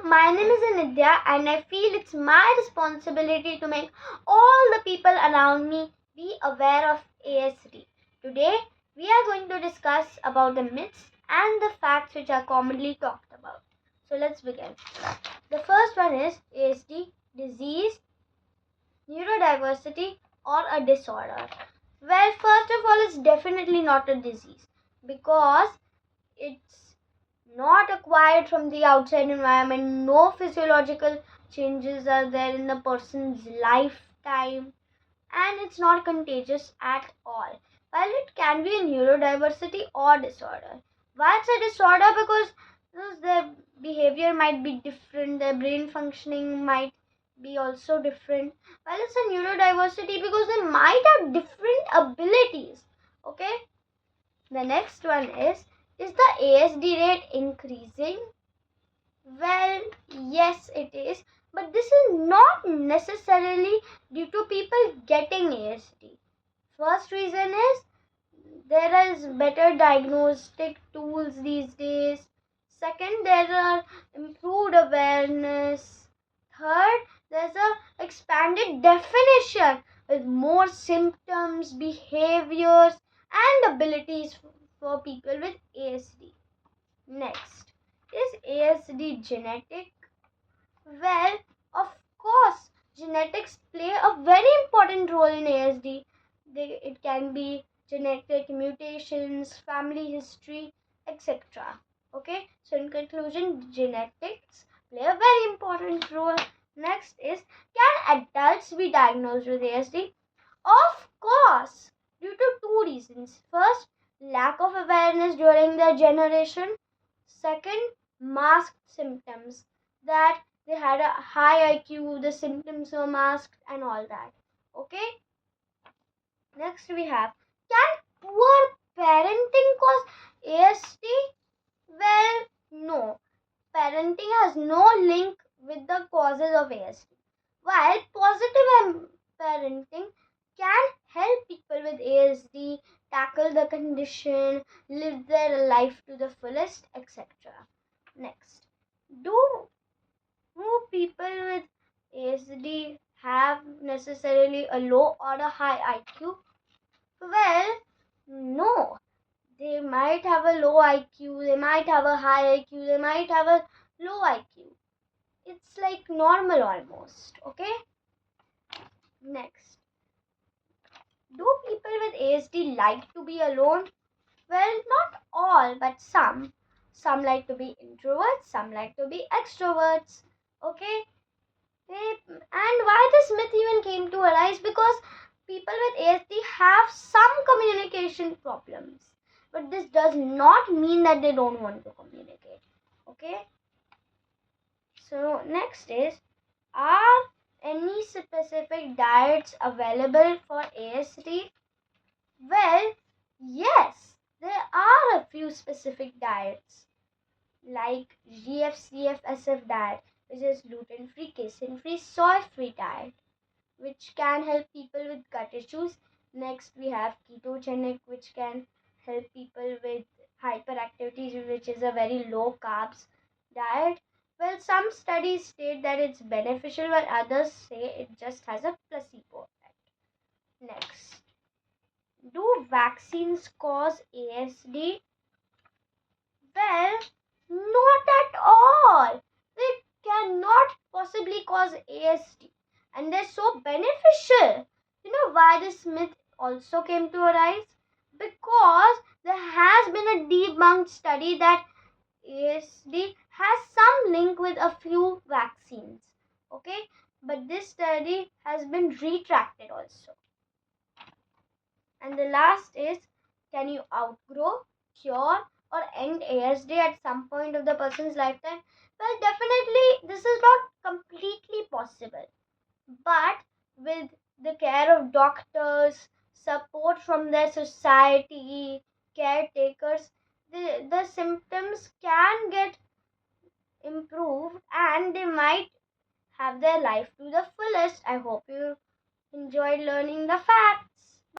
my name is Anidya and I feel it's my responsibility to make all the people around me be aware of ASD. Today, we are going to discuss about the myths and the facts which are commonly talked about. So let's begin. The first one is ASD, disease, neurodiversity or a disorder. Well, first of all, it's definitely not a disease because it's not acquired from the outside environment. No physiological changes are there in the person's lifetime, and it's not contagious at all. While it can be a neurodiversity or disorder. Why it's a disorder? Because their behavior might be different, their brain functioning might be also different. While it's a neurodiversity because they might have different abilities. Okay. The next one is the ASD rate increasing? Well, yes it is, but this is not necessarily due to people getting ASD. First reason is there is better diagnostic tools these days. Second, there are improved awareness. Third, there's a expanded definition with more symptoms, behaviors and abilities for people with ASD. Next, is ASD genetic? Well, of course, genetics play a very important role in ASD. It can be genetic mutations, family history, etc. Okay, so in conclusion, genetics play a very important role. Next is, can adults be diagnosed with ASD? Of course, due to two reasons. First, lack of awareness during their generation. Second, masked symptoms, that they had a high IQ, the symptoms were masked and all that. Okay. Next we have, can poor parenting cause ASD? Well, no. Parenting has no link with the causes of ASD. While positive parenting can help people with ASD tackle the condition, live their life to the fullest, etc. Next, do people with ASD have necessarily a low or a high IQ? Well, no. They might have a low IQ, they might have a high IQ, they might have a low IQ. It's like normal almost, okay? Next, do people with ASD like to be alone? Well, not all, but some. Some like to be introverts, some like to be extroverts. Okay? And why this myth even came to arise? Because people with ASD have some communication problems. But this does not mean that they don't want to communicate. Okay? So, next is, are any specific diets available for ASD? Well, yes, there are a few specific diets like GFCF-SF diet, which is gluten-free, casein-free, soy-free diet, which can help people with gut issues. Next, we have ketogenic, which can help people with hyperactivity, which is a very low carbs diet. Well, some studies state that it's beneficial, while others say it just has a placebo effect. Next, do vaccines cause ASD? Well, not at all. They cannot possibly cause ASD, and they're so beneficial. You know why this myth also came to arise? Because there has been a debunked study that ASD has some link with a few vaccines. Okay, but this study has been retracted also. And the last is, can you outgrow, cure, or end ASD at some point of the person's lifetime? Well, definitely this is not completely possible. But with the care of doctors, support from their society, caretakers, the symptoms can get improved and they might have their life to the fullest. I hope you enjoyed learning the fact.